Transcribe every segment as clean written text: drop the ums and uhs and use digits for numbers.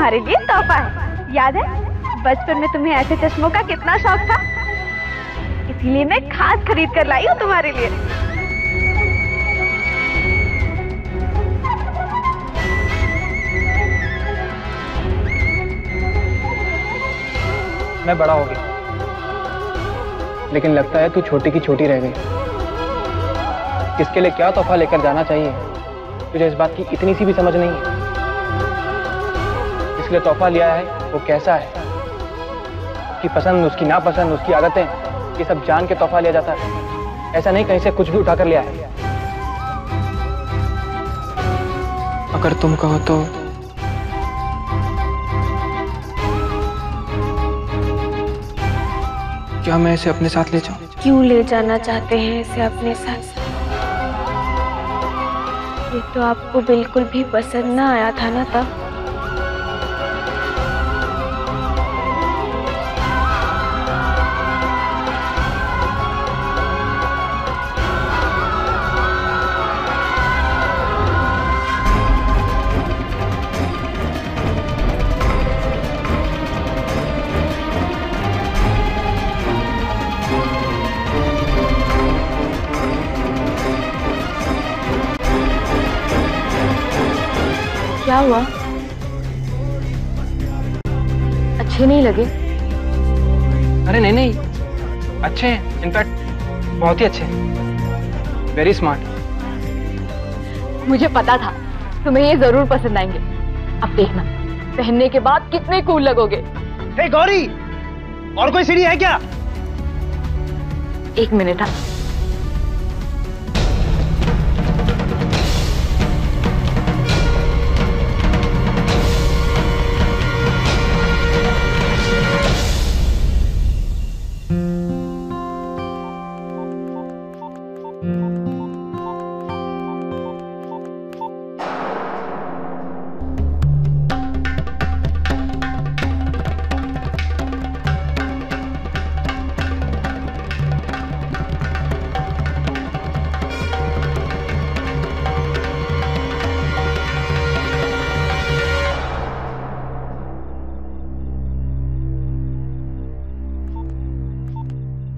तुम्हारे लिए तोहफा है। याद है बचपन में तुम्हें ऐसे चश्मों का कितना शौक था, इसीलिए मैं खास खरीद कर लाई हूँ तुम्हारे लिए। मैं बड़ा हो गया, लेकिन लगता है तू छोटी की छोटी रह गई। किसके लिए क्या तोहफा लेकर जाना चाहिए, तुझे इस बात की इतनी सी भी समझ नहीं है। इसलिए तोहफा लिया है वो कैसा है, उसकी पसंद, उसकी नापसंद, उसकी आदतें, ये सब जान के तोहफा लिया जाता है। ऐसा नहीं कहीं से कुछ भी उठाकर लिया है। अगर तुम कहो तो क्या मैं इसे अपने साथ ले जाऊं? क्यों ले जाना चाहते हैं इसे अपने साथ? ये तो आपको बिल्कुल भी पसंद ना आया था ना तब। क्या हुआ? अच्छे नहीं लगे? अरे नहीं नहीं, अच्छे हैं, इनफैक्ट बहुत ही अच्छे हैं। Very smart. मुझे पता था तुम्हें ये जरूर पसंद आएंगे। अब देखना पहनने के बाद कितने कूल लगोगे। हे गौरी, और कोई सीढ़ी है क्या? एक मिनट।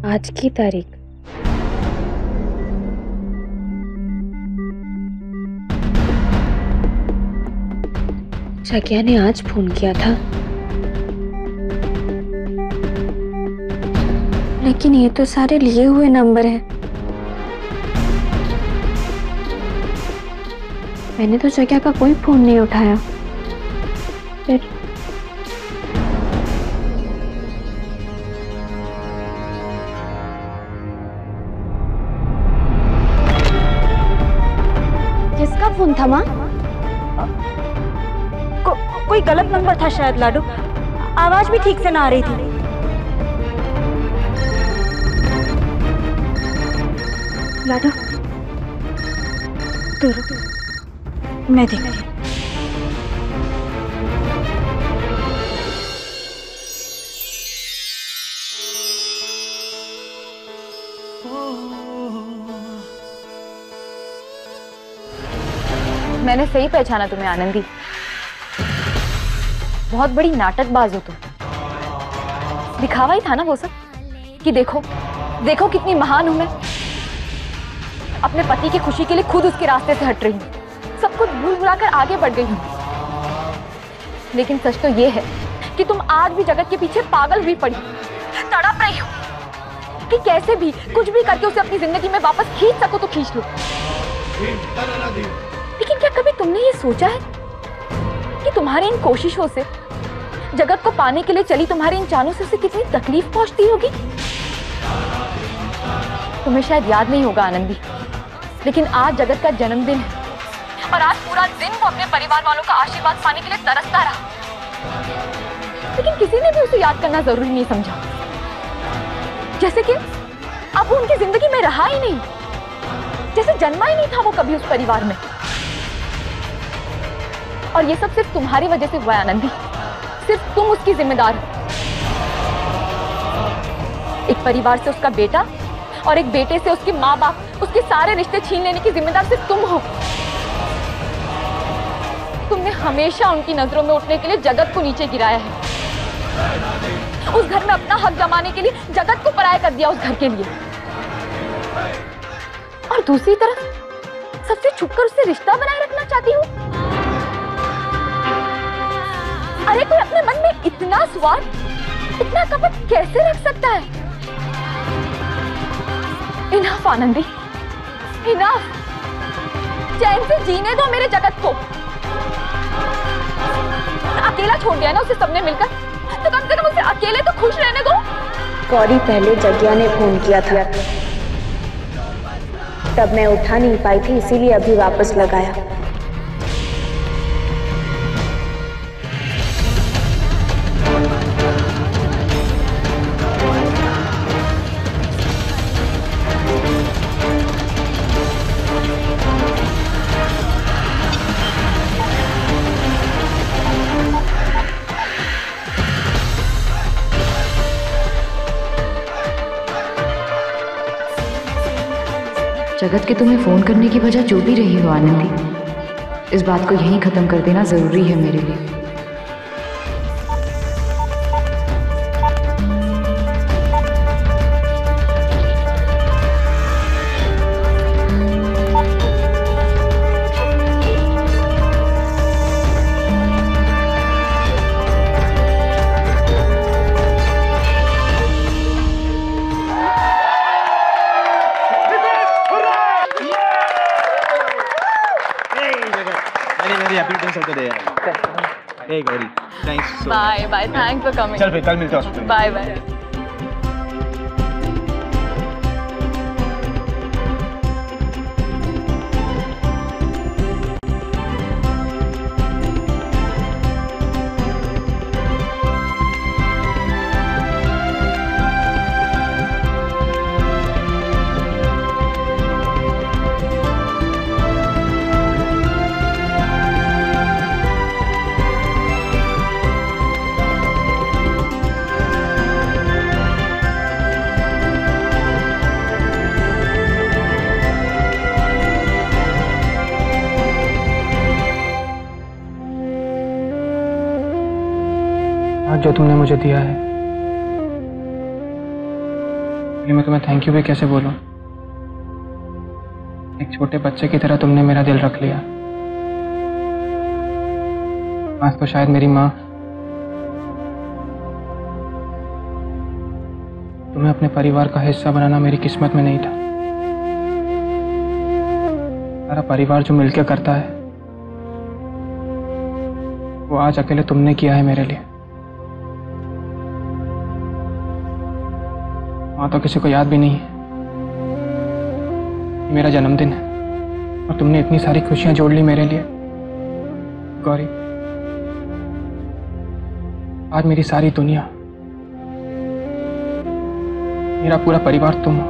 आज की तारीख शकिया ने आज फोन किया था, लेकिन ये तो सारे लिए हुए नंबर हैं। मैंने तो शकिया का कोई फोन नहीं उठाया। फिर किसका फोन था माँ? कोई गलत नंबर था शायद लाडू, आवाज भी ठीक से ना आ रही थी। लाडू तू रुक, मैं देखती हूँ। मैंने सही पहचाना तुम्हें आनंदी। बहुत बड़ी नाटकबाज हो तुम। दिखावा ही था ना वो सब, कि देखो देखो कितनी महान हूं मैं। अपने पति की खुशी के लिए खुद उसके रास्ते से हट रही हूँ, सब कुछ भूल भुलाकर आगे बढ़ गई हूँ। लेकिन सच तो ये है कि तुम आज भी जगत के पीछे पागल हुई पड़ी, तड़प रही हो कि कैसे भी कुछ भी करके उसे अपनी जिंदगी में वापस खींच सको तो खींच लो। लेकिन क्या कभी तुमने ये सोचा है कि तुम्हारी इन कोशिशों से, जगत को पाने के लिए चली तुम्हारी इन चालों से उसे कितनी तकलीफ पहुंचती होगी? तुम्हें शायद याद नहीं होगा आनंदी, लेकिन आज जगत का जन्मदिन है और आज पूरा दिन वो अपने परिवार वालों का आशीर्वाद पाने के लिए तरसता रहा। लेकिन किसी ने भी उसे याद करना जरूरी नहीं समझा, जैसे कि अब वो उनकी जिंदगी में रहा ही नहीं, जैसे जन्मा ही नहीं था वो कभी उस परिवार में। और ये सब सिर्फ तुम्हारी वजह से हुआ है आनंदी, सिर्फ तुम उसकी जिम्मेदार हो। एक परिवार से उसका बेटा और एक बेटे से उसके माँ बाप, उसके सारे रिश्ते छीन लेने की जिम्मेदार सिर्फ तुम हो। तुमने हमेशा उनकी नजरों में उठने के लिए जगत को नीचे गिराया है। उस घर में अपना हक जमाने के लिए जगत को पराया कर दिया उस घर के लिए। और दूसरी तरफ सबसे छुपकर उससे रिश्ता बनाए रखना चाहती हूँ। अरे कोई अपने मन में इतना स्वार्थ, इतना कपट कैसे रख सकता है? Enough Anandi, enough. चैन से जीने दो मेरे जगत को। अकेला छोड़ दिया ना उसे सबने मिलकर, तो कम से कम उसे अकेले तो खुश रहने दो। गौरी, पहले जग्या ने फोन किया था, तब मैं उठा नहीं पाई थी, इसीलिए अभी वापस लगाया। जगत के तुम्हें फोन करने की वजह जो भी रही हो आनंदी, इस बात को यहीं खत्म कर देना जरूरी है मेरे लिए। Hey Gauri, thanks so much. Bye bye, thanks for coming. चल फिर कल मिलते हैं हॉस्पिटल। Bye bye. जो तुमने मुझे दिया है, मैं तुम्हें थैंक यू भी कैसे बोलूं। एक छोटे बच्चे की तरह तुमने मेरा दिल रख लिया। आज तो शायद मेरी माँ तुम्हें अपने परिवार का हिस्सा बनाना मेरी किस्मत में नहीं था। सारा परिवार जो मिलकर करता है, वो आज अकेले तुमने किया है मेरे लिए। माँ तो किसी को याद भी नहीं है। मेरा जन्मदिन है और तुमने इतनी सारी खुशियां जोड़ ली मेरे लिए। गौरी, आज मेरी सारी दुनिया, मेरा पूरा परिवार तुम हो।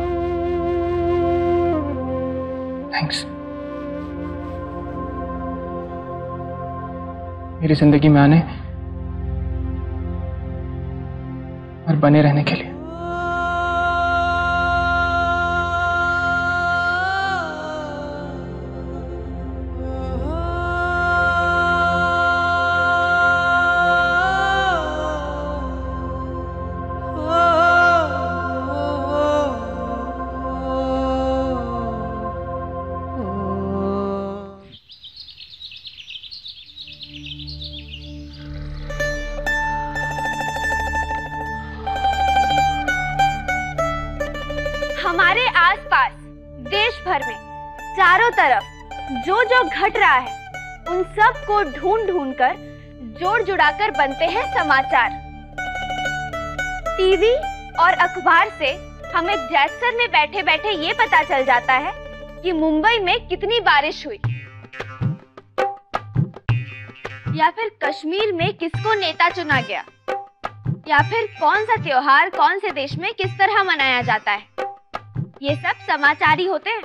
थैंक्स मेरी जिंदगी में आने और बने रहने के लिए। हमारे आसपास देश भर में चारों तरफ जो जो घट रहा है, उन सब को ढूंढ ढूंढ कर जोड़ जुड़ाकर बनते हैं समाचार। टीवी और अखबार से हमें जैसर में बैठे बैठे ये पता चल जाता है कि मुंबई में कितनी बारिश हुई, या फिर कश्मीर में किसको नेता चुना गया, या फिर कौन सा त्योहार कौन से देश में किस तरह मनाया जाता है। ये सब समाचार ही होते हैं।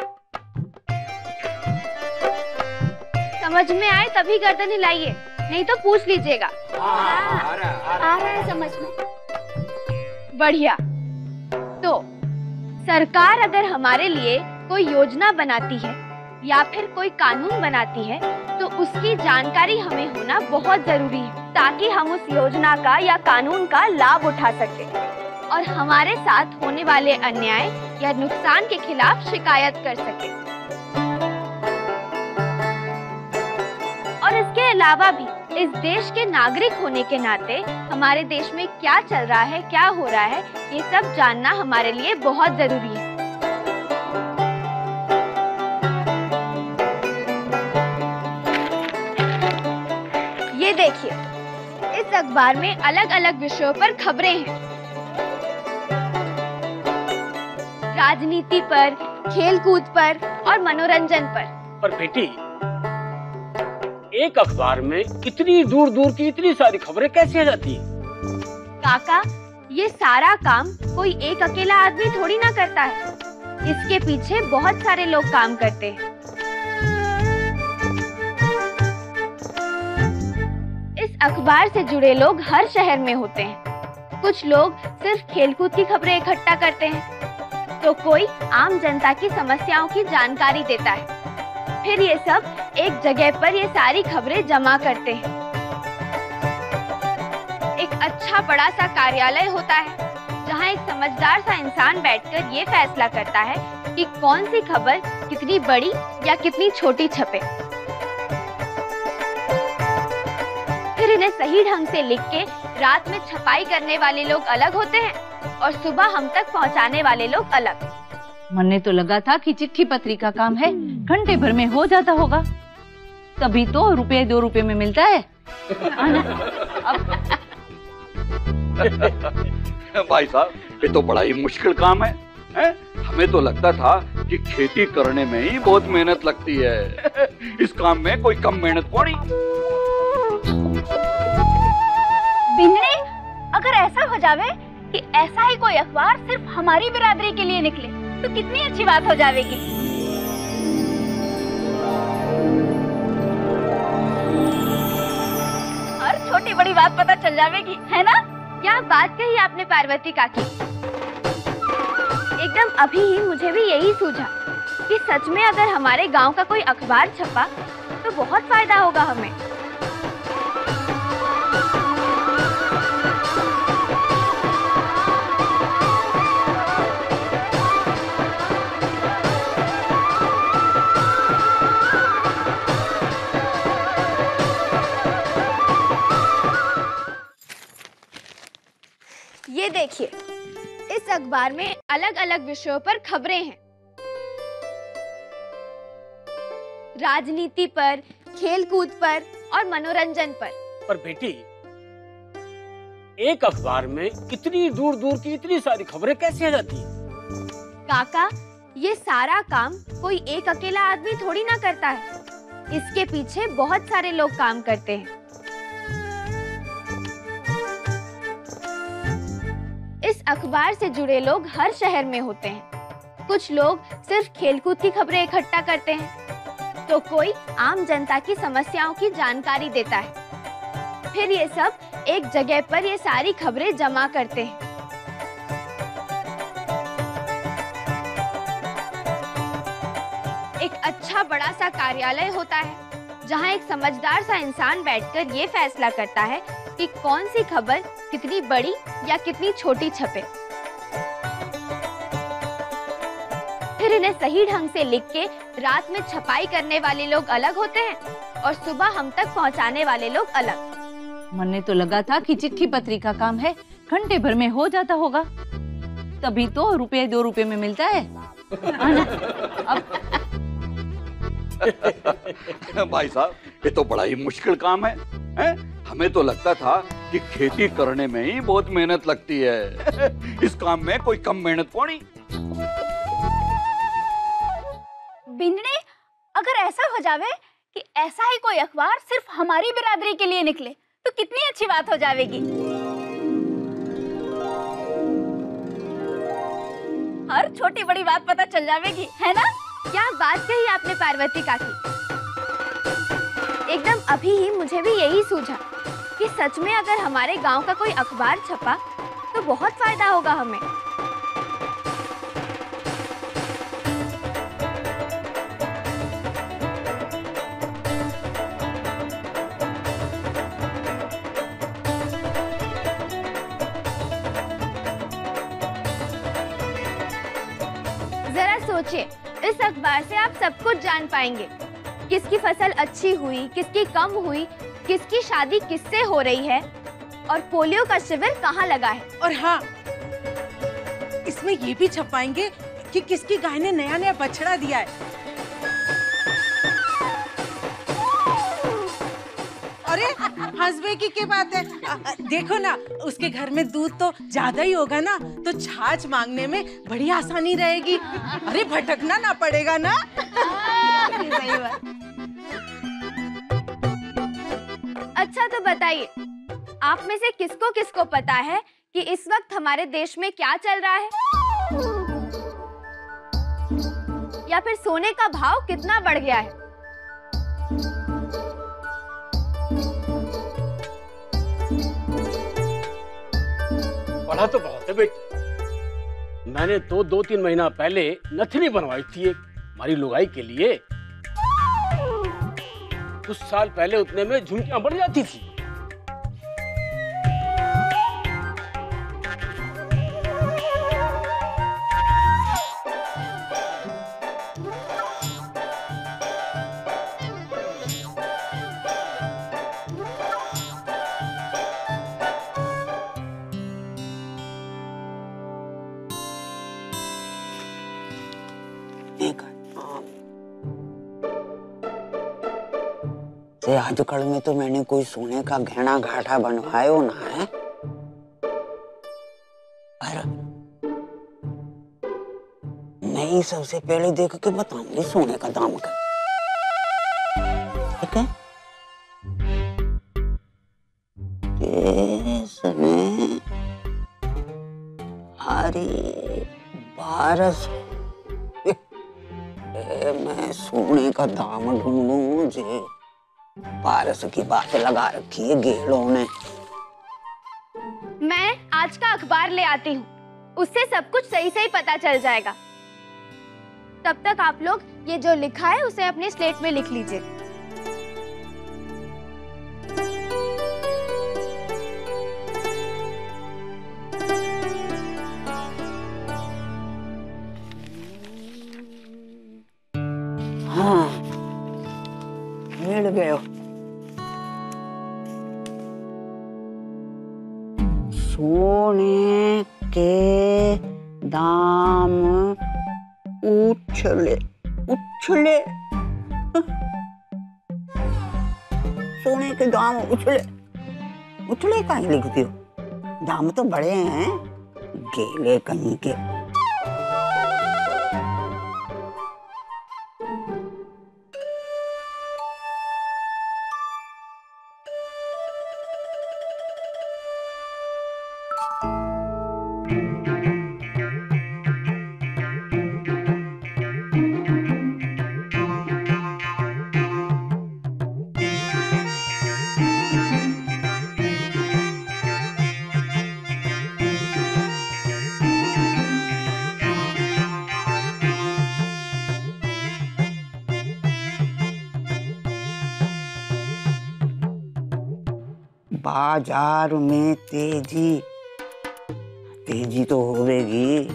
समझ में आए तभी गर्दन हिलाइए, नहीं तो पूछ लीजिएगा। आ रहा है समझ में। बढ़िया। तो सरकार अगर हमारे लिए कोई योजना बनाती है या फिर कोई कानून बनाती है तो उसकी जानकारी हमें होना बहुत जरूरी है, ताकि हम उस योजना का या कानून का लाभ उठा सके और हमारे साथ होने वाले अन्याय या नुकसान के खिलाफ शिकायत कर सके। और इसके अलावा भी इस देश के नागरिक होने के नाते हमारे देश में क्या चल रहा है, क्या हो रहा है, ये सब जानना हमारे लिए बहुत जरूरी है। ये देखिए, इस अखबार में अलग अलग विषयों पर खबरें हैं। राजनीति पर, खेलकूद पर और मनोरंजन पर। पर बेटी, एक अखबार में इतनी दूर दूर की इतनी सारी खबरें कैसे आ जाती है? काका, ये सारा काम कोई एक अकेला आदमी थोड़ी ना करता है। इसके पीछे बहुत सारे लोग काम करते हैं। इस अखबार से जुड़े लोग हर शहर में होते हैं। कुछ लोग सिर्फ खेलकूद की खबरें इकट्ठा करते हैं, तो कोई आम जनता की समस्याओं की जानकारी देता है। फिर ये सब एक जगह पर ये सारी खबरें जमा करते हैं। एक अच्छा बड़ा सा कार्यालय होता है, जहाँ एक समझदार सा इंसान बैठकर ये फैसला करता है कि कौन सी खबर कितनी बड़ी या कितनी छोटी छपे। फिर इन्हें सही ढंग से लिख के रात में छपाई करने वाले लोग अलग होते हैं और सुबह हम तक पहुँचाने वाले लोग अलग। मन तो लगा था कि चिट्ठी पत्री का काम है, घंटे भर में हो जाता होगा, तभी तो रुपये 2 रुपए में मिलता है। भाई साहब, ये तो बड़ा ही मुश्किल काम है, हैं? हमें तो लगता था कि खेती करने में ही बहुत मेहनत लगती है। इस काम में कोई कम मेहनत थोड़ी। बिन्नी, अगर ऐसा हो जावे कि ऐसा ही कोई अखबार सिर्फ हमारी बिरादरी के लिए निकले तो कितनी अच्छी बात हो जाएगी। हर छोटी बड़ी बात पता चल जाएगी, है ना? क्या बात कही आपने पार्वती काकी। एकदम अभी ही मुझे भी यही सूझा कि सच में अगर हमारे गांव का कोई अखबार छपा तो बहुत फायदा होगा हमें। ये देखिए, इस अखबार में अलग अलग विषयों पर खबरें हैं। राजनीति पर, खेलकूद पर और मनोरंजन पर। पर बेटी, एक अखबार में इतनी दूर दूर की इतनी सारी खबरें कैसे आ जाती है? काका, ये सारा काम कोई एक अकेला आदमी थोड़ी ना करता है। इसके पीछे बहुत सारे लोग काम करते हैं। इस अखबार से जुड़े लोग हर शहर में होते हैं। कुछ लोग सिर्फ खेलकूद की खबरें इकट्ठा करते हैं, तो कोई आम जनता की समस्याओं की जानकारी देता है। फिर ये सब एक जगह पर ये सारी खबरें जमा करते हैं। एक अच्छा बड़ा सा कार्यालय होता है, जहाँ एक समझदार सा इंसान बैठकर ये फैसला करता है कि कौन सी खबर कितनी बड़ी या कितनी छोटी छपे। फिर इन्हें सही ढंग से लिख के रात में छपाई करने वाले लोग अलग होते हैं और सुबह हम तक पहुंचाने वाले लोग अलग। मन तो लगा था कि चिट्ठी पत्री का काम है, घंटे भर में हो जाता होगा, तभी तो रुपये 2 रुपए में मिलता है। भाई साहब, ये तो बड़ा ही मुश्किल काम है, हैं? हमें तो लगता था कि खेती करने में ही बहुत मेहनत लगती है। इस काम में कोई कम मेहनत थोड़ी। बिन्नी, अगर ऐसा हो जावे कि ऐसा ही कोई अखबार सिर्फ हमारी बिरादरी के लिए निकले तो कितनी अच्छी बात हो जाएगी। हर छोटी बड़ी बात पता चल जाएगी, है ना? क्या बात कही आपने पार्वती काकी। एकदम अभी ही मुझे भी यही सूझा कि सच में अगर हमारे गांव का कोई अखबार छपा तो बहुत फायदा होगा हमें। सोचिए, इस अखबार से आप सब कुछ जान पाएंगे। किसकी फसल अच्छी हुई, किसकी कम हुई, किसकी शादी किससे हो रही है और पोलियो का शिविर कहाँ लगा है। और हाँ, इसमें ये भी छपाएंगे कि किसकी गाय ने नया नया बछड़ा दिया है। अरे हंसबे की बात है, देखो ना, उसके घर में दूध तो ज्यादा ही होगा ना, तो छाछ मांगने में बड़ी आसानी रहेगी। अरे भटकना ना पड़ेगा ना। सही बात। अच्छा तो बताइए, आप में से किसको किसको पता है कि इस वक्त हमारे देश में क्या चल रहा है, या फिर सोने का भाव कितना बढ़ गया है? पढ़ा तो बहुत है बेटी। मैंने तो 2-3 महीना पहले नथनी बनवाई थी एक हमारी लुगाई के लिए। कुछ साल पहले उतने में झुमकियां बढ़ जाती थी। आजकल में तो मैंने कोई सोने का गहना घाटा बनवायो ना है, पर नहीं, सबसे पहले देख के बताऊंगी सोने का दाम का, ठीक है? इसमें अरे 1200 मैं सोने का दाम ढूंढूं, मुझे 1200 की बात लगा रखी है गेड़ों ने। मैं आज का अखबार ले आती हूँ, उससे सब कुछ सही सही पता चल जाएगा। तब तक आप लोग ये जो लिखा है उसे अपने स्लेट में लिख लीजिए। हाँ, मिल गए। सोने के दाम उछले उछले, सोने के दाम उछले उछले कहीं लिखती हो? दाम तो बड़े हैं, गेले कहीं के। बाजार में तेजी तेजी तो होगी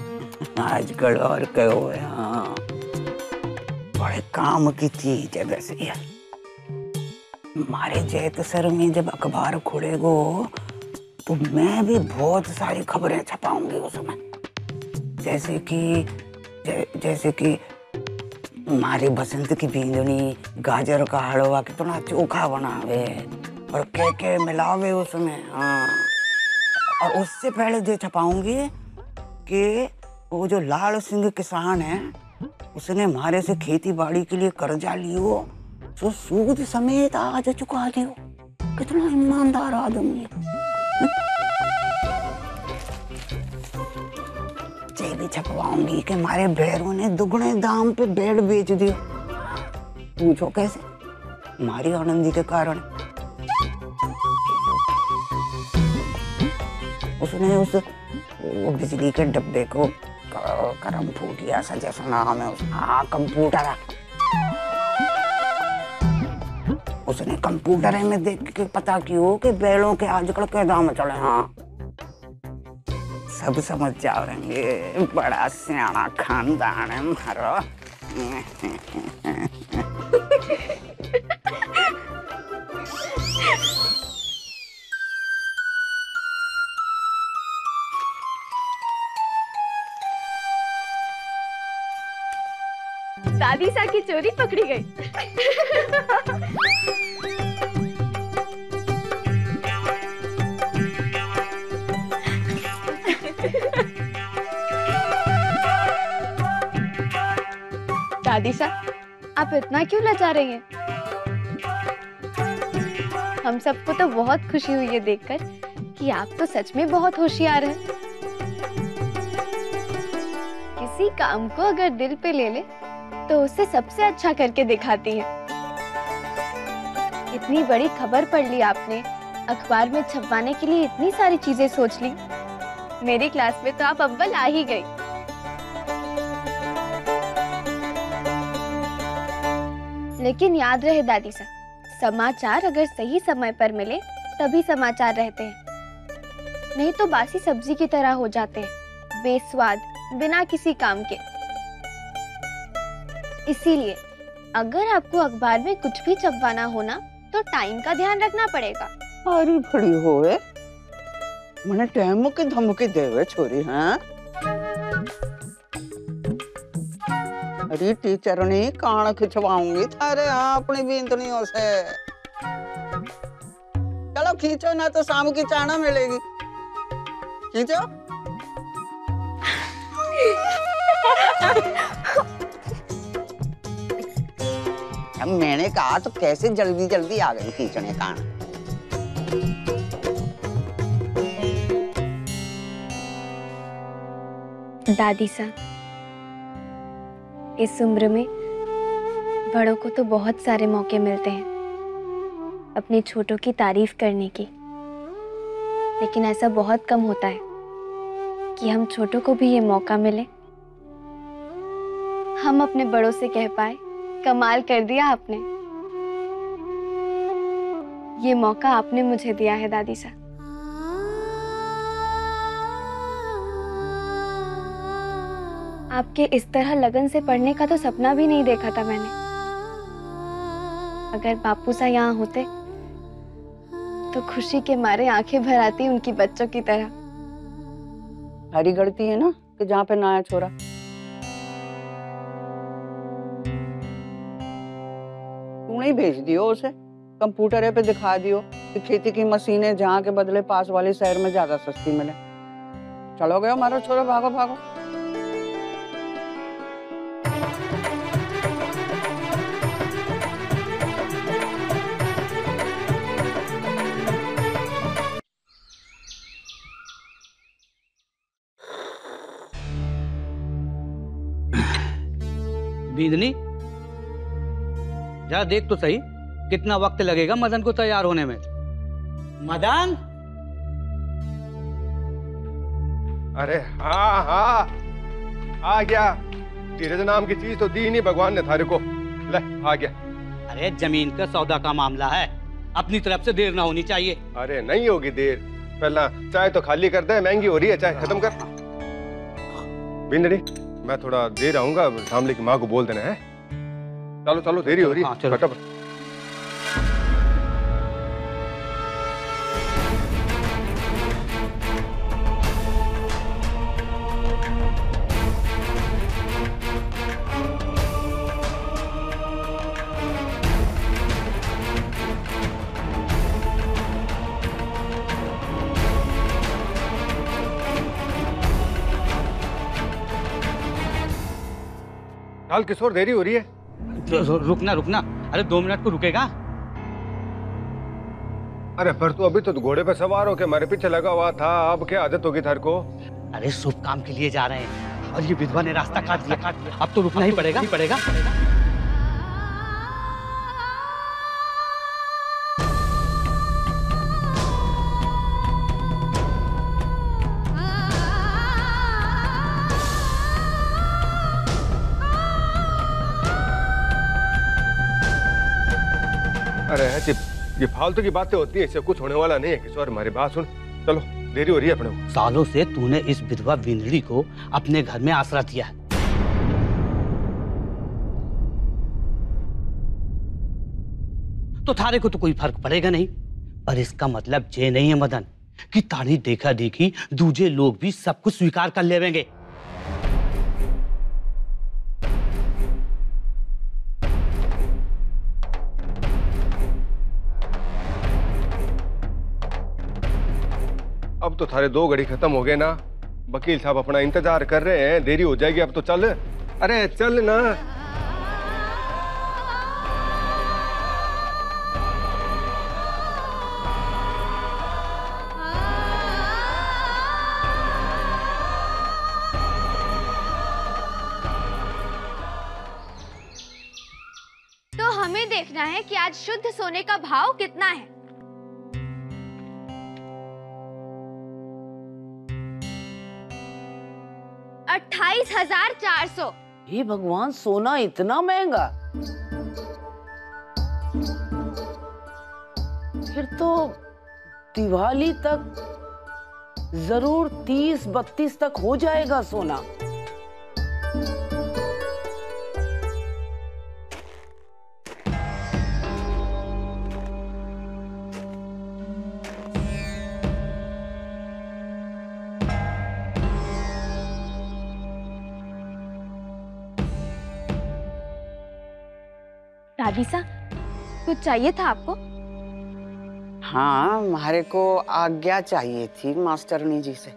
आजकल, और कहो। हाँ, बड़े काम की चीज है वैसे यार। हमारे जैत सर में जब अखबार खुलेगो तो मैं भी बहुत सारी खबरें छपाऊंगी उसमें, जैसे कि हमारे बसंत की बींदनी गाजर का हलवा कितना चोखा बनावे और के मिलावे उसमें। हाँ, और उससे पहले जो छपाऊंगी कि वो जो लाल सिंह किसान है, उसने हमारे से खेती बाड़ी के लिए कर्जा लियो तो सूद समेत आज चुका दियो। कितना ईमानदार आदमी है। ये भी छपवाऊंगी कि हमारे भेड़ों ने दुगने दाम पे भेड़ बेच दियो। पूछो कैसे? हमारी आनंदी के कारण। उसने उस वो बिजली के डब्बे को करम फूटिया सा जैसा नाम है उसका, हाँ कंप्यूटर। उसने कंप्यूटर में देख के पता किया कि बैलों के आजकल के दाम चले। हाँ, सब समझ जाओगे। बड़ा सियाना खानदान है हमारा। दादी सा की चोरी पकड़ी गई। दादी सा, आप इतना क्यों लजा रही हैं? हम सबको तो बहुत खुशी हुई है देखकर कि आप तो सच में बहुत होशियार हैं। किसी काम को अगर दिल पे ले ले तो उसे सबसे अच्छा करके दिखाती है। इतनी बड़ी खबर पढ़ ली आपने, अखबार में छपवाने के लिए इतनी सारी चीजें सोच ली। मेरी क्लास में तो आप अव्वल आ ही गई। लेकिन याद रहे दादी सा, समाचार अगर सही समय पर मिले तभी समाचार रहते हैं, नहीं तो बासी सब्जी की तरह हो जाते हैं, बेस्वाद, बिना किसी काम के। इसीलिए अगर आपको अखबार में कुछ भी छपवाना हो ना तो टाइम का ध्यान रखना पड़ेगा। अरे बड़ी होए, मने टाइम के धमके देवे छोरी। हाँ अरे टीचर ने कान खिंचवाऊंगी थारे अपनी बींदनियों से। चलो खींचो ना तो शाम की चाना मिलेगी। खींचो। अब मैंने कहा तो कैसे जल्दी जल्दी आ गई खींचने कान। दादी सा, इस उम्र में बड़ों को तो बहुत सारे मौके मिलते हैं अपने छोटों की तारीफ करने की, लेकिन ऐसा बहुत कम होता है कि हम छोटों को भी ये मौका मिले, हम अपने बड़ों से कह पाए कमाल कर दिया आपने। ये मौका आपने मुझे दिया है दादी सा। आपके इस तरह लगन से पढ़ने का तो सपना भी नहीं देखा था मैंने। अगर बापू सा यहाँ होते तो खुशी के मारे आंखें भर आती उनकी बच्चों की तरह। हरी गलती है ना कि जहाँ पे नया छोरा। तूने ही भेज दियो उसे, कंप्यूटर पे दिखा दियो कि खेती की मशीनें जहाँ के बदले पास वाले शहर में ज्यादा सस्ती मिले। चलो गयो हमारा छोरा, भागो भागो। बींदनी, जरा देख तो सही कितना वक्त लगेगा मदन को तैयार होने में। मदन! अरे हाँ हाँ आ गया। धीरज नाम की चीज तो दी नहीं भगवान ने थारे को। ले आ गया। अरे जमीन का सौदा का मामला है, अपनी तरफ से देर ना होनी चाहिए। अरे नहीं होगी देर, पहला चाय तो खाली कर दे, महंगी हो रही है, चाय खत्म कर। बिंदड़ी मैं थोड़ा देर आऊंगा, सामने की माँ को बोल देना है। चलो चलो देरी हो रही है। चलो फटाफट। चाल किशोर, देरी हो रही है। रुकना रुकना, अरे 2 मिनट को रुकेगा। अरे पर तू अभी तो घोड़े पे सवार होके हमारे पीछे लगा हुआ था, अब क्या आदत होगी थार को? अरे शुभ काम के लिए जा रहे हैं और ये विधवा ने रास्ता काट दिया, अब तो रुकना ही पड़ेगा। अरे ये फालतू की बातें होती है, इससे कुछ होने वाला नहीं है किशोर। हमारी बात सुन, चलो देरी हो रही है अपने को। सालों से तूने इस विधवा बिंदड़ी को अपने घर में आसरा दिया है। तो थारे को तो कोई फर्क पड़ेगा नहीं, पर इसका मतलब ये नहीं है मदन कि तारी देखा देखी दूजे लोग भी सब कुछ स्वीकार कर लेवेंगे। अब तो थारे 2 घड़ी खत्म हो गए ना। वकील साहब अपना इंतजार कर रहे हैं, देरी हो जाएगी अब तो। चल, अरे चल ना। तो हमें देखना है कि आज शुद्ध सोने का भाव कितना है। 28,400। हे भगवान, सोना इतना महंगा? फिर तो दिवाली तक जरूर 30-32 तक हो जाएगा सोना। दादी सा, कुछ चाहिए था आपको? हाँ, हमारे को आज्ञा चाहिए थी मास्टरनी जी से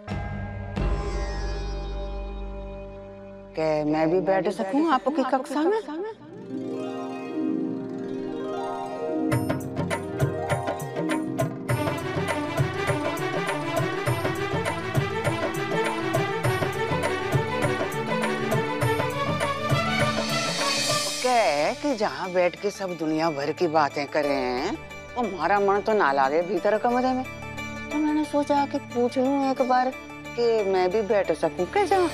कि मैं भी बैठ सकूं आपकी कक्षा में। कि जहाँ बैठ के सब दुनिया भर की बातें करें तो हमारा मन तो ना लागे भीतर कमरे में। तो मैंने सोचा कि पूछ लूं एक बार कि मैं भी बैठ सकूं क्या जहाँ।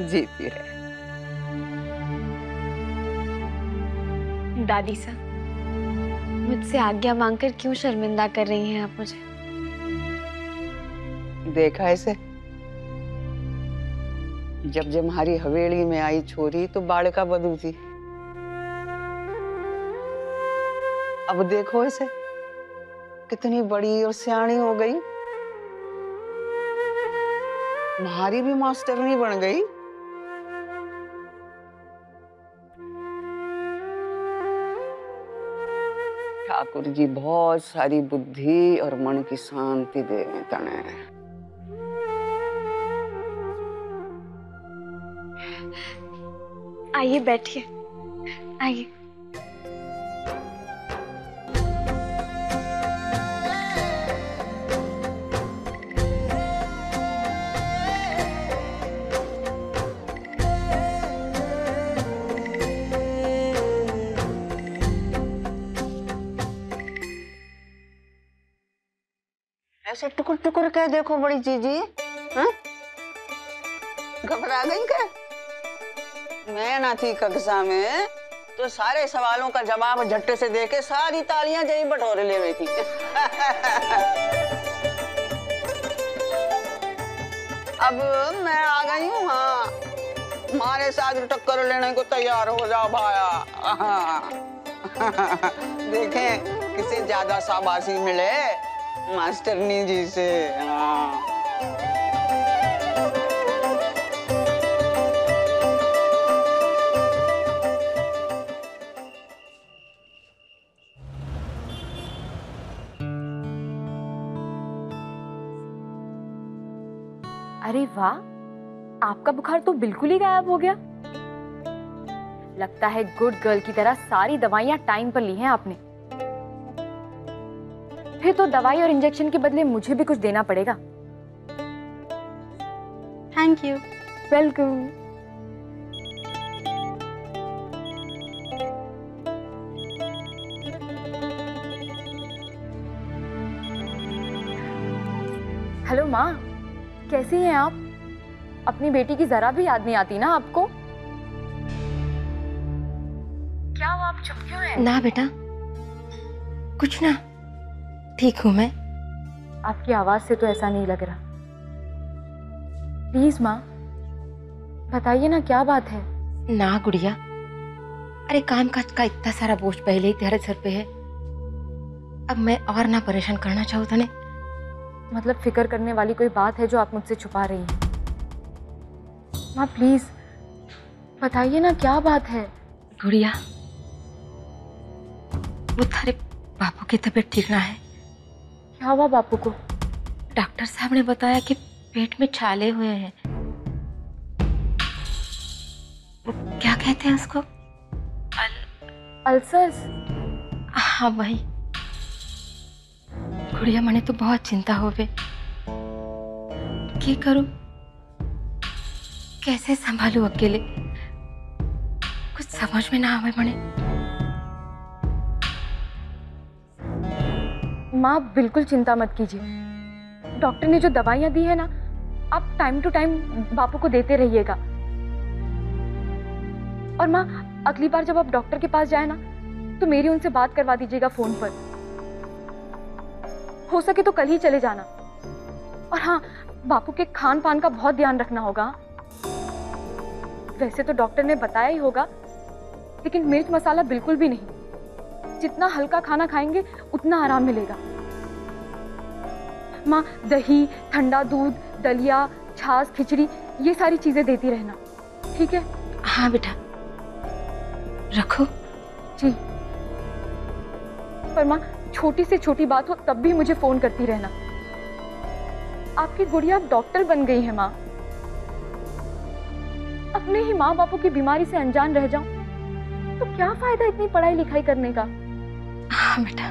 जीती रहे। दादी सा, मुझसे आज्ञा मांगकर क्यों शर्मिंदा कर रही हैं आप मुझे? देखा ऐसे, जब हमारी हवेली में आई छोरी तो बाड़का बधू थी। अब देखो ऐसे कितनी बड़ी और सियाणी हो गई, हमारी भी मास्टरनी बन गई। ठाकुर जी बहुत सारी बुद्धि और मन की शांति देवे तने। आइए बैठिए, आइए। ऐसे टुकुर टुकुर कह देखो बड़ी जीजी, हाँ? घबरा गई क्या? मैं ना थी कक्षा में तो सारे सवालों का जवाब झट्टे से देके सारी तालियां जई बटोरे ले रही थी। अब मैं आ गई हूँ। हाँ, हमारे साथ टक्कर लेने को तैयार हो जाओ भाया। देखें किसे ज्यादा शाबाशी मिले मास्टरनी जी से। हाँ। अरे वाह, आपका बुखार तो बिल्कुल ही गायब हो गया। लगता है गुड गर्ल की तरह सारी दवाइयां टाइम पर ली हैं आपने। फिर तो दवाई और इंजेक्शन के बदले मुझे भी कुछ देना पड़ेगा। Thank you. वेलकम। हेलो माँ, कैसी हैं आप? अपनी बेटी की जरा भी याद नहीं आती ना आपको? क्या हुआ, आप चुप क्यों हैं? ना बेटा, कुछ ना, ठीक हूँ मैं। आपकी आवाज से तो ऐसा नहीं लग रहा। प्लीज माँ बताइए ना, क्या बात है? ना गुड़िया, अरे काम काज का इतना सारा बोझ पहले ही तेरे सर पे है, अब मैं और ना परेशान करना चाहूँ तने। मतलब फिक्र करने वाली कोई बात है जो आप मुझसे छुपा रही हैं? माँ प्लीज बताइए ना, क्या बात है? गुड़िया, वो थारे बापू की तबीयत ठीक ना है। क्या हुआ बापू को? डॉक्टर साहब ने बताया कि पेट में छाले हुए हैं। वो क्या कहते हैं उसको? अल्सर्स? हाँ वही। गुड़िया, मने तो बहुत चिंता होवे, क्या करूं, कैसे संभालूं अकेले, कुछ समझ में ना आवे मने। माँ बिल्कुल चिंता मत कीजिए, डॉक्टर ने जो दवाइयाँ दी है ना, आप टाइम टू टाइम बापू को देते रहिएगा। और माँ अगली बार जब आप डॉक्टर के पास जाए ना, तो मेरी उनसे बात करवा दीजिएगा फोन पर। हो सके तो कल ही चले जाना। और हाँ, बापू के खान पान का बहुत ध्यान रखना होगा। वैसे तो डॉक्टर ने बताया ही होगा, लेकिन मिर्च मसाला बिल्कुल भी नहीं। जितना हल्का खाना खाएंगे उतना आराम मिलेगा। माँ दही, ठंडा दूध, दलिया, छाछ, खिचड़ी, ये सारी चीजें देती रहना, ठीक है? हाँ बेटा, रखो। जी। पर माँ छोटी से छोटी बात हो तब भी मुझे फोन करती रहना। आपकी गुड़िया अब डॉक्टर बन गई है माँ। अपने ही माँ बापू की बीमारी से अनजान रह जाऊं तो क्या फायदा इतनी पढ़ाई लिखाई करने का? हाँ बेटा,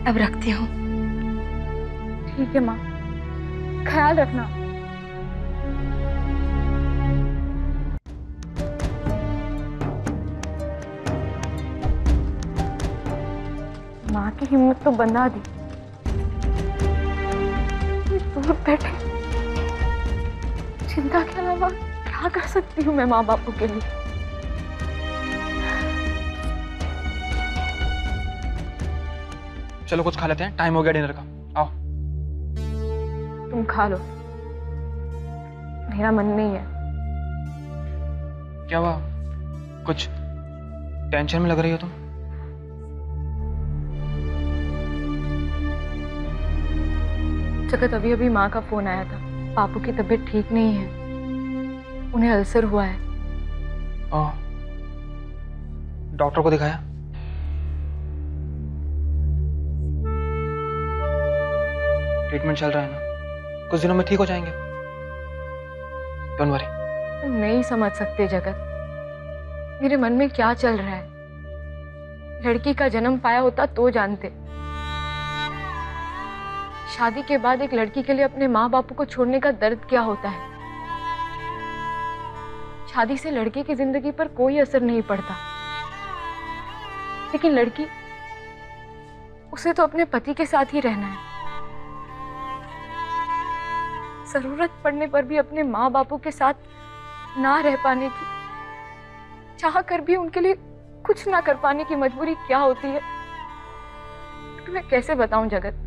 अब रखती हूँ। ठीक है माँ, ख्याल रखना। माँ की हिम्मत तो बंधा दी, दूर बैठे चिंता के अलावा क्या कर सकती हूँ मैं माँ बापू के लिए? चलो कुछ खा लेते हैं, टाइम हो गया डिनर का, आओ। तुम खा लो, मेरा मन नहीं है। क्या हुआ, कुछ टेंशन में लग रही हो तुम? जगत, अभी अभी माँ का फोन आया था, पापू की तबीयत ठीक नहीं है, उन्हें अल्सर हुआ है। ओह, डॉक्टर को दिखाया? ट्रीटमेंट चल रहा है ना, कुछ दिनों में ठीक हो जाएंगे, डोंट वरी। तुम नहीं समझ सकते जगत, मेरे मन में क्या चल रहा है। लड़की का जन्म पाया होता तो जानते। शादी के बाद एक लड़की के लिए अपने माँ बापू को छोड़ने का दर्द क्या होता है। शादी से लड़के की जिंदगी पर कोई असर नहीं पड़ता, लेकिन लड़की, उसे तो अपने पति के साथ ही रहना है। जरूरत पड़ने पर भी अपने माँ बापू के साथ ना रह पाने की, चाह कर भी उनके लिए कुछ ना कर पाने की मजबूरी क्या होती है, तुम्हें कैसे बताऊं जगत।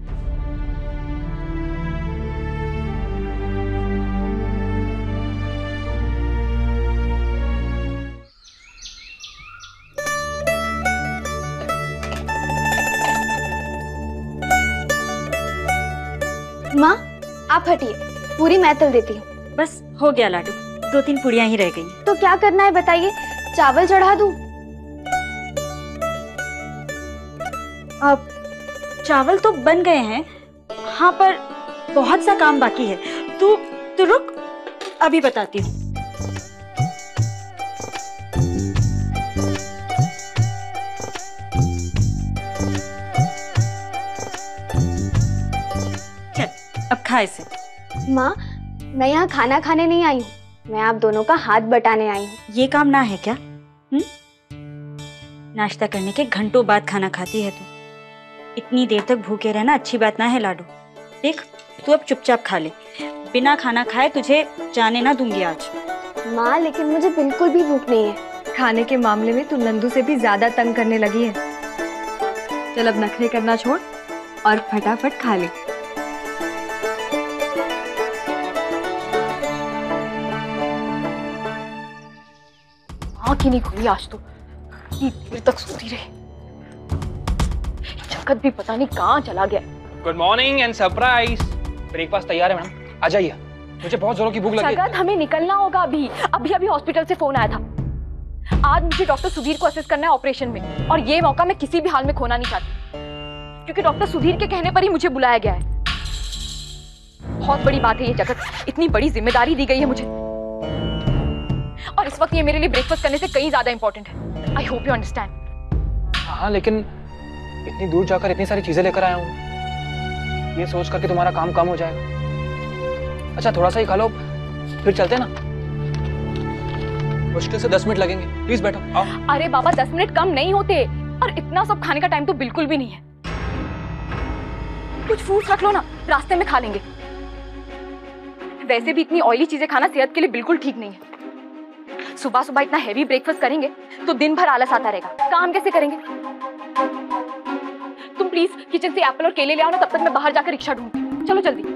माँ आप हटिए, पूरी मैं तल देती हूँ। बस हो गया लाडू, 2-3 पूड़ियाँ ही रह गई। तो क्या करना है बताइए, चावल चढ़ा दूँ? अब चावल तो बन गए हैं, हाँ, पर बहुत सा काम बाकी है। तू रुक, अभी बताती हूँ। चल अब खा इसे। माँ मैं यहाँ खाना खाने नहीं आई हूँ, मैं आप दोनों का हाथ बटाने आई हूँ। ये काम ना है क्या? नाश्ता करने के घंटों बाद खाना खाती है तू। इतनी देर तक भूखे रहना अच्छी बात ना है लाडू। देख तू अब चुपचाप खा ले, बिना खाना खाए तुझे जाने ना दूंगी आज। माँ लेकिन मुझे बिल्कुल भी भूख नहीं है। खाने के मामले में तू नंदू से भी ज्यादा तंग करने लगी है। चल अब नखरे करना छोड़ और फटाफट खा ले। आँख ही नहीं खुली आज तो, इतनी देर तक सोती रही। जगत भी पता नहीं कहाँ चला गया। Good morning and surprise. Breakfast तैयार है मैडम, आ जाइए, मुझे बहुत जोरों की भूख लगी है। जगत हमें निकलना होगा अभी। अभी हॉस्पिटल से फोन आया था। आज मुझे डॉक्टर सुधीर को असिस्ट करना है ऑपरेशन में, और ये मौका मैं किसी भी हाल में खोना नहीं चाहती, क्योंकि डॉक्टर सुधीर के कहने पर ही मुझे बुलाया गया है। बहुत बड़ी बात है ये जगत, इतनी बड़ी जिम्मेदारी दी गई है मुझे, और इस वक्त ये मेरे लिए ब्रेकफास्ट करने से कहीं ज्यादा इंपॉर्टेंट है। I hope you understand. हाँ लेकिन इतनी दूर जाकर इतनी सारी चीजें लेकर आया हूँ, ये सोच कर कि तुम्हारा काम कम हो जाएगा। अच्छा थोड़ा सा ही खा लो, फिर चलते ना। मुश्किल से 10 मिनट लगेंगे, प्लीज बैठो। आओ। अरे बाबा 10 मिनट कम नहीं होते, और इतना सब खाने का टाइम तो बिल्कुल भी नहीं है। कुछ फ्रूट्स रख लो ना, रास्ते में खा लेंगे। वैसे भी इतनी ऑयली चीजें खाना सेहत के लिए बिल्कुल ठीक नहीं है। सुबह सुबह इतना हैवी ब्रेकफास्ट करेंगे तो दिन भर आलस आता रहेगा, काम कैसे करेंगे। तुम प्लीज किचन से एप्पल और केले ले आओ ना, तब तक मैं बाहर जाकर रिक्शा ढूंढती हूँ। चलो जल्दी।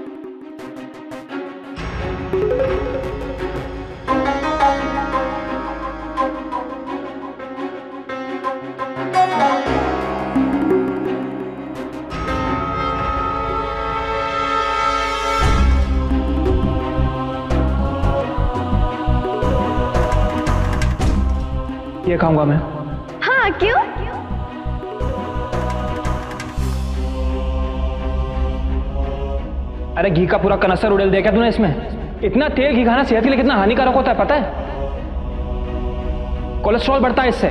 ये खाऊंगा मैं। हाँ क्यों? अरे घी का पूरा कनस्तर उड़ेल दिया क्या तूने इसमें? इतना तेल घी खाना सेहत के लिए कितना हानिकारक होता है पता है? कोलेस्ट्रॉल बढ़ता है इससे।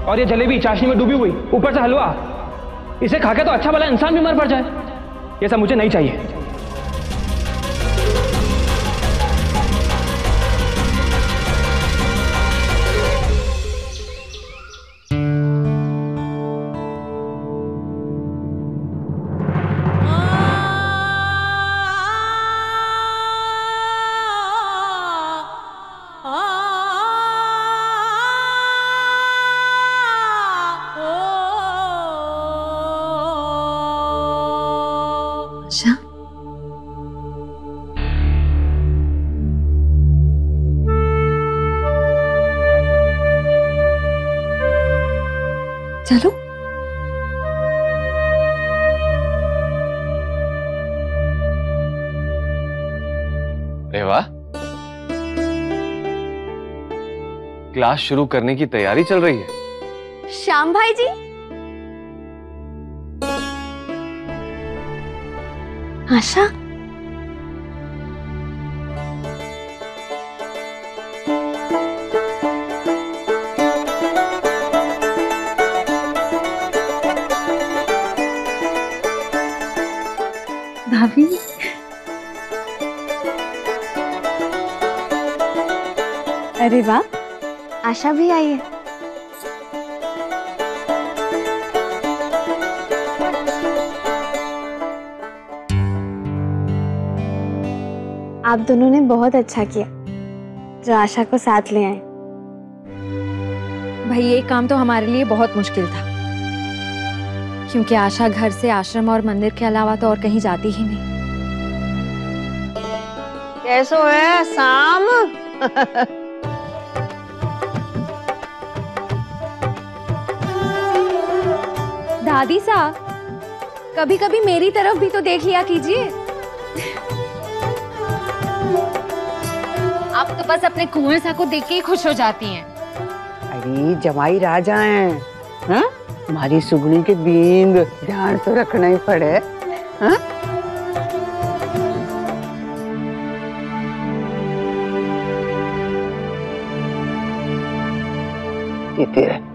और ये जलेबी चाशनी में डूबी हुई, ऊपर से हलवा, इसे खा के तो अच्छा भला इंसान बीमार पड़ जाए। ये सब मुझे नहीं चाहिए। चलो। अरे वाह, क्लास शुरू करने की तैयारी चल रही है। श्याम भाई जी। आशा, भाभी। अरे वाह, आशा भी आई है। आप दोनों ने बहुत अच्छा किया जो आशा को साथ ले आए। भाई ये काम तो हमारे लिए बहुत मुश्किल था, क्योंकि आशा घर से आश्रम और मंदिर के अलावा तो और कहीं जाती ही नहीं। कैसो है शाम? दादी सा, कभी कभी मेरी तरफ भी तो देख लिया कीजिए। आप तो बस अपने कुएं सा को देख के ही खुश हो जाती हैं। अरे जमाई राजा हैं, हाँ? हमारी सुगनी के बींग ध्यान तो रखना ही पड़े, हाँ? ये तेरा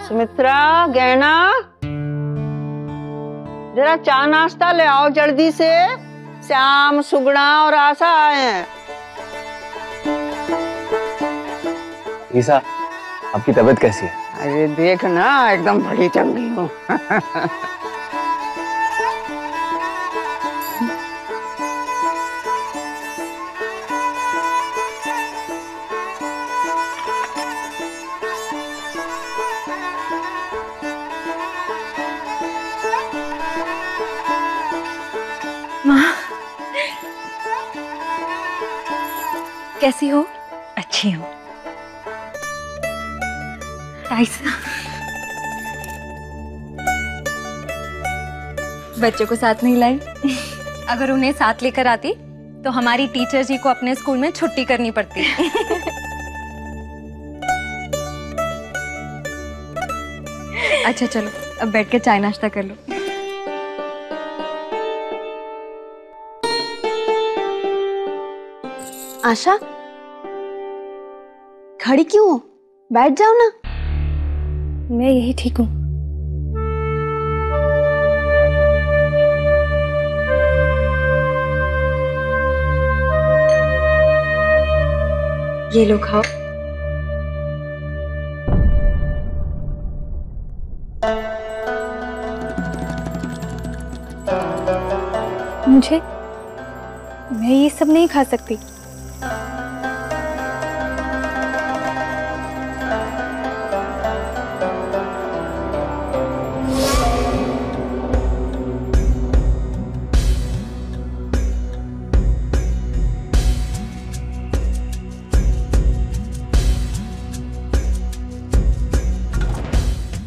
सुमित्रा, गहना जरा चाय नाश्ता ले आओ जल्दी से। श्याम, सुगुणा और आशा आए हैं। ईसा, आपकी तबीयत कैसी है? अरे देख ना, एकदम बड़ी चंगी हूँ। माँ, कैसी हो? अच्छी हूँ। आयशा, बच्चों को साथ नहीं लाई? अगर उन्हें साथ लेकर आती तो हमारी टीचर जी को अपने स्कूल में छुट्टी करनी पड़ती। अच्छा चलो, अब बैठ के चाय नाश्ता कर लो। आशा, खड़ी क्यों हो? बैठ जाओ ना। मैं यही ठीक हूँ। ये लो खाओ। मैं ये सब नहीं खा सकती।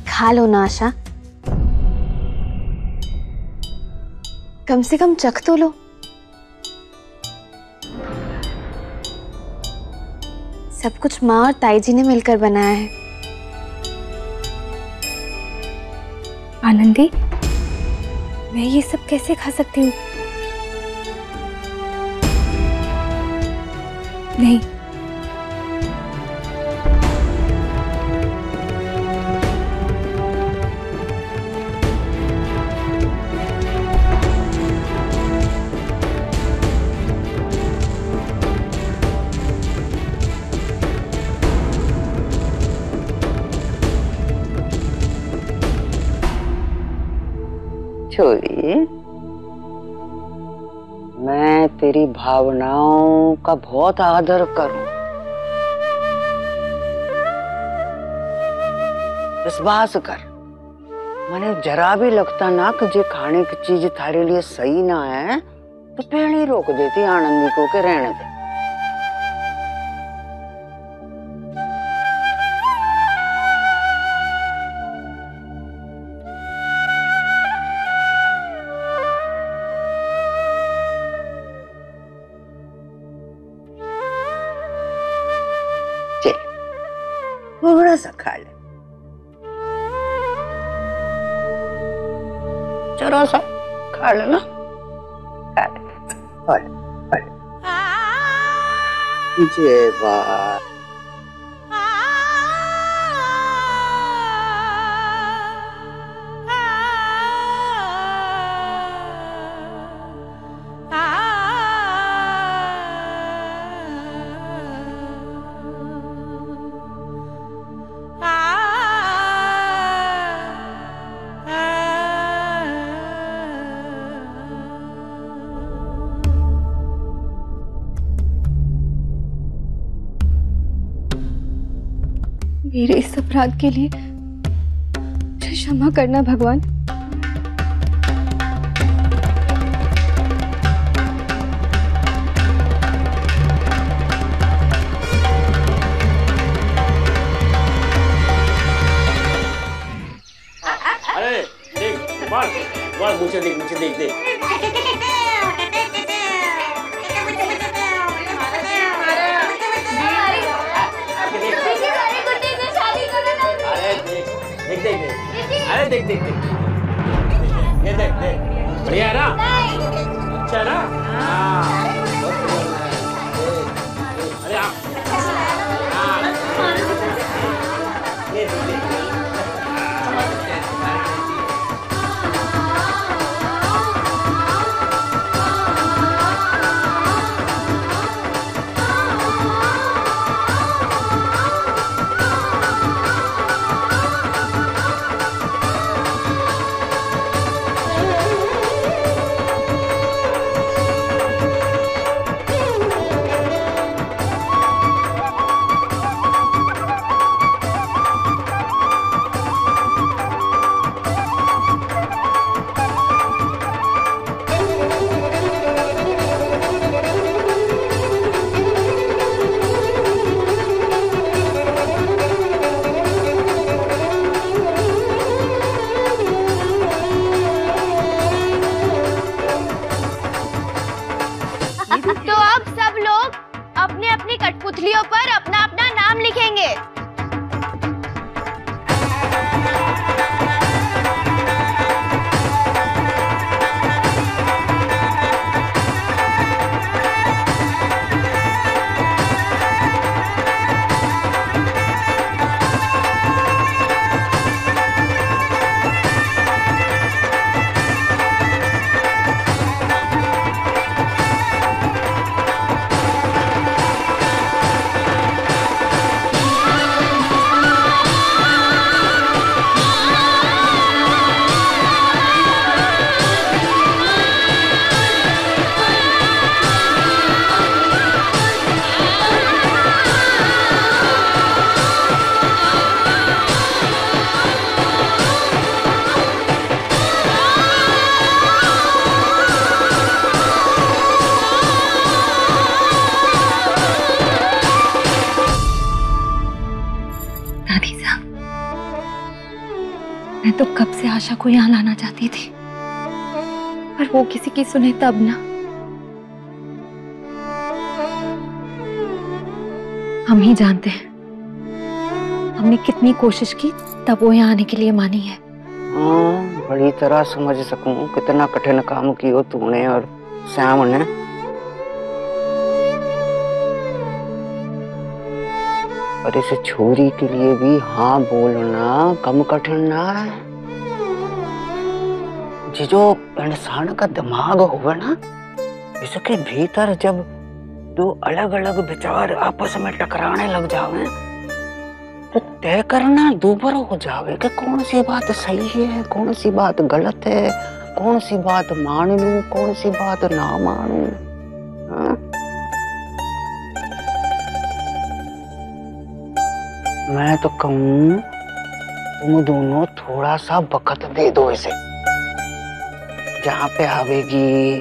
खा लो ना आशा, कम से कम चख तो लो। सब कुछ माँ और ताई जी ने मिलकर बनाया है। आनंदी, मैं ये सब कैसे खा सकती हूँ? नहीं, छोरी, मैं तेरी भावनाओं का बहुत आदर करूं। विश्वास कर, मैंने जरा भी लगता ना कि जे खाने की चीज थारे लिए सही ना है तो पहले ही रोक देती आनंदी को के रहने दे। थोड़ा सा खा ले, जरा सा खा लेना, खा ले, जय बात। मेरे इस अपराध के लिए मुझे क्षमा करना भगवान। अरे देख, मार मुझे देख, मुझे देख देख। देख अरे देख देख देख, ये देख देख, बढ़िया है ना? अच्छा है ना? हाँ, अरे आप ये देख गुठलियों पर अपना अपना नाम लिखेंगे। मैं तो कब से आशा को यहाँ लाना चाहती थी, पर वो किसी की सुने तब ना। हम ही जानते हैं हमने कितनी कोशिश की, तब वो यहाँ आने के लिए मानी है। हाँ, बड़ी तरह समझ सकूं कितना कठिन काम किया तूने और श्याम ने। और इस छोरी के लिए भी हाँ बोलना कम कठिन ना है। जो इंसान का दिमाग होगा ना, इसके भीतर जब दो अलग अलग विचार आपस में टकराने लग जावे तो तय करना दूभर हो जावे कि कौन सी बात सही है, कौन सी बात गलत है, कौन सी बात मान लूं, कौन सी बात ना मानूं। हाँ? मैं तो कहूं तुम दोनों थोड़ा सा वक्त दे दो इसे। जहाँ पे आवेगी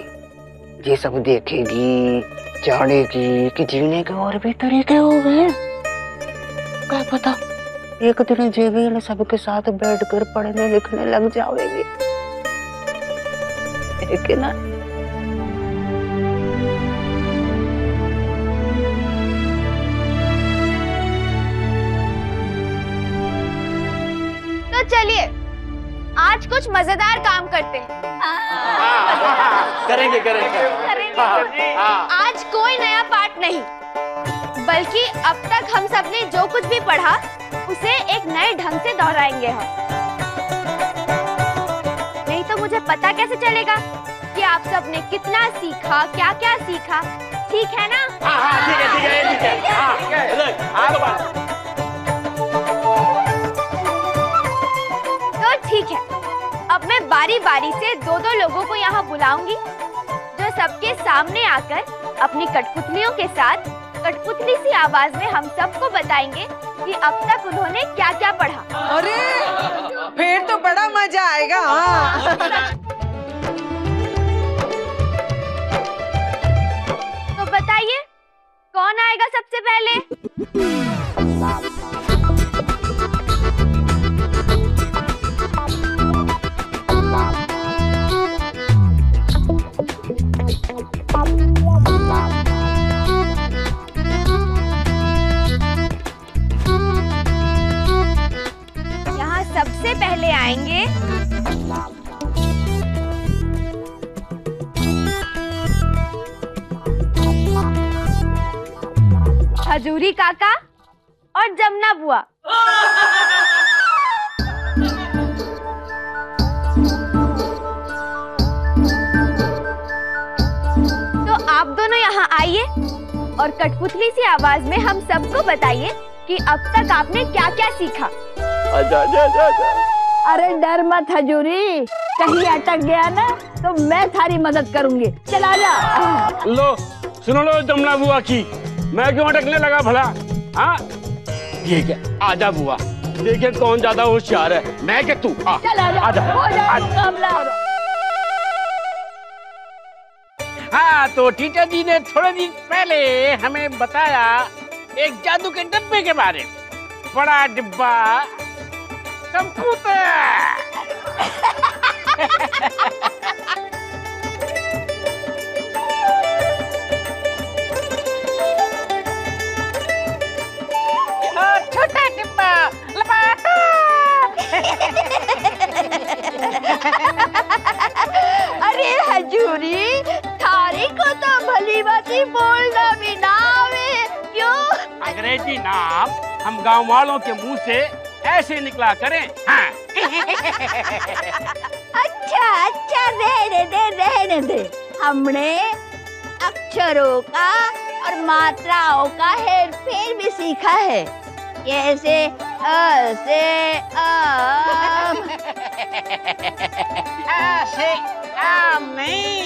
ये सब देखेगी, जानेगी कि जीने के और भी तरीके हो गए। क्या पता एक दिन जेबी सबके साथ बैठकर पढ़ने लिखने लग जाएगी। लेकिन ना तो चलिए आज कुछ मजेदार काम करते हैं। करेंगे आज कोई नया पाठ नहीं, बल्कि अब तक हम सबने जो कुछ भी पढ़ा उसे एक नए ढंग से दोहराएंगे हम। नहीं तो मुझे पता कैसे चलेगा कि आप सबने कितना सीखा, क्या क्या सीखा। ठीक है ना? ठीक है। तो ठीक है, अब मैं बारी बारी से दो दो लोगों को यहाँ बुलाऊंगी जो सबके सामने आकर अपनी कठपुतलियों के साथ कठपुतली सी आवाज में हम सबको बताएंगे कि अब तक उन्होंने क्या क्या पढ़ा। अरे फिर तो बड़ा मजा आएगा। हाँ। तो बताइए कौन आएगा सबसे पहले? यहाँ सबसे पहले आएंगे खजूरी काका और जमुना बुआ। तो आप दोनों यहाँ आइए और कठपुतली सी आवाज में हम सबको बताइए कि अब तक आपने क्या क्या सीखा। अरे डर मत हजूरी, कहीं अटक गया ना तो मैं थारी मदद करूंगी। चला जा। लो सुनो लो जमुना बुआ की, मैं क्यों अटकने लगा भला? हाँ ठीक है, आजा बुआ, देखिए कौन ज्यादा होशियार है, मैं क्या तू? चला जा, हो जाए मुकाबला। हाँ तो टीचर जी ने थोड़े दिन पहले हमें बताया एक जादू के डब्बे के बारे में। बड़ा डिब्बा कंप्यूटर। अरे हजूरी, थारी को तो भली बाती बोलना भी ना आवे, क्यों? अंग्रेजी नाम हम गांव वालों के मुंह से ऐसे निकला करें। हाँ। अच्छा रहने दे। हमने अक्षरों का और मात्राओं का हेरफेर भी सीखा है, जैसे अ से आम। आ से आम नहीं,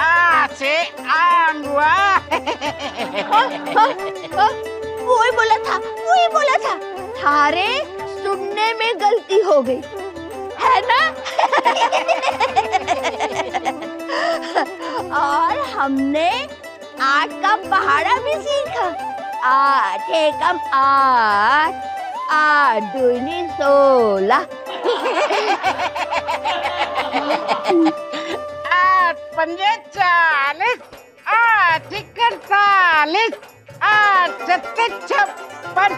आ से आंगुआ। वही बोला था। थारे सुनने में गलती हो गई है ना? और हमने 8 का पहाड़ा भी सीखा। 8 एकम 8, 8 दूनी 16। 8 पंजे 40, 8 इक्कर 40, 8 सत्ते 56,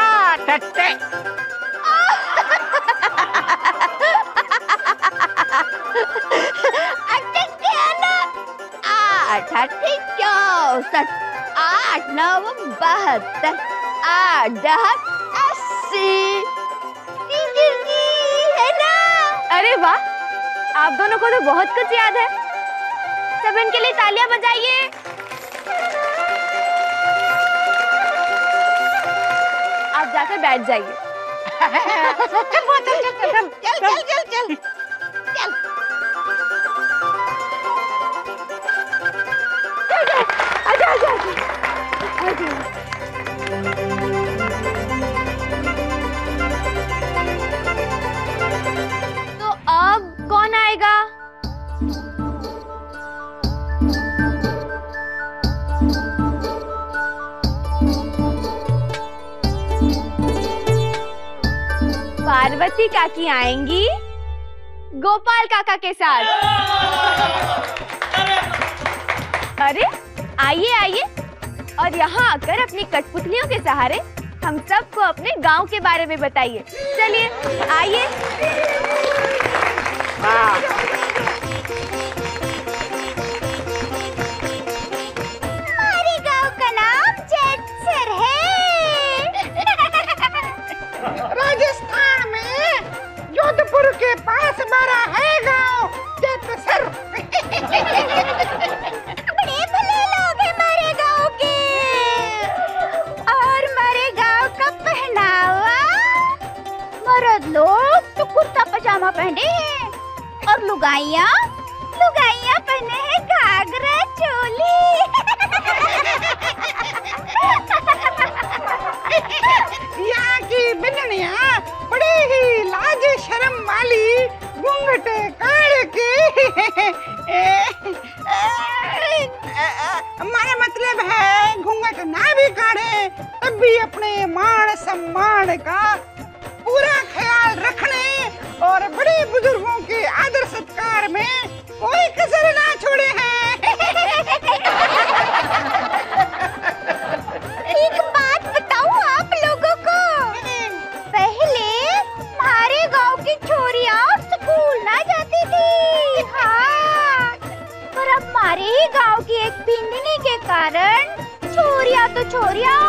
8 अट्टे। आठ 64, 8 9 72, 8 10 80। है ना? अरे वाह, आप दोनों को तो बहुत कुछ याद है। सब इनके लिए तालियां बजाइए। आप जाकर बैठ जाइए। चल। तो अब कौन आएगा? पार्वती काकी आएंगी गोपाल काका के साथ। अरे आइए और यहाँ आकर अपनी कठपुतलियों के सहारे हम सबको अपने गांव के बारे में बताइए। चलिए आइए। हमारे गांव का नाम जेतसर है। राजस्थान में जोधपुर के पास हमारा है गांव जेतसर। बड़े भले लोग हैं हमारे गांव के। और हमारे गांव का पहनावा, मर्द लोग तो कुर्ता पजामा पहने हैं और लुगाइयाँ पहने हैं घाघरा चोली। यहाँ की बिन्नियाँ बड़ी ही लाज शर्म वाली घूंघट काढ़ के। हमारा मतलब है घूंघट ना भी काढ़े तब भी अपने मान सम्मान का पूरा ख्याल रखने और बड़े बुजुर्गों के आदर सत्कार में कोई कसर ना छोड़े हैं। एक बात बताऊं आप लोगों को, पहले हमारे गांव की छोरियां स्कूल ना जाती थी। हाँ, पर अब हमारे ही गांव की एक बिंदनी के कारण छोरियां तो छोरियां